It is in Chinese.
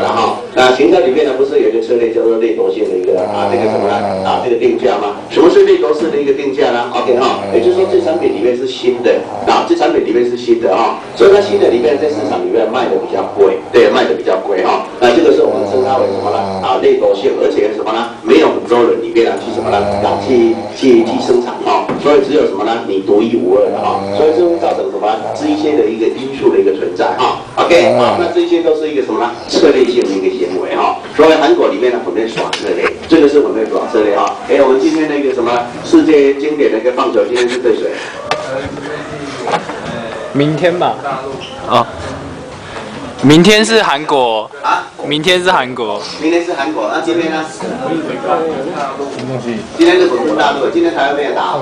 了哈。那行销里面呢，不是有一个策略叫做类夺性的一个这个什么呢这个定价吗？什么是类夺式的一个定价呢 ？OK 哈，也就是说这产品里面是新的这产品里面是新的哈，所以它新的里面在市场里面卖的比较贵，对，卖的比较贵哈。那这个是我们称它为什么呢？类夺性，而且什么呢？没有很多人里面去什么呢？去生产哈，所以只有什么呢？你独一无二的哈，所以这会造成什么？这一些的一个因素的一个存在哈。OK 好，那这些都是一个什么呢？策略性的一个行为哈。所以韩国里面呢，很会耍策略，这个是很会耍策略哈。我们今天那个什么世界经典的一个棒球，今天是对谁？明天吧。哦。明天是韩国明天是韩国。明天是韩国，那今天呢？今天是中国大陆，今天台湾没有打。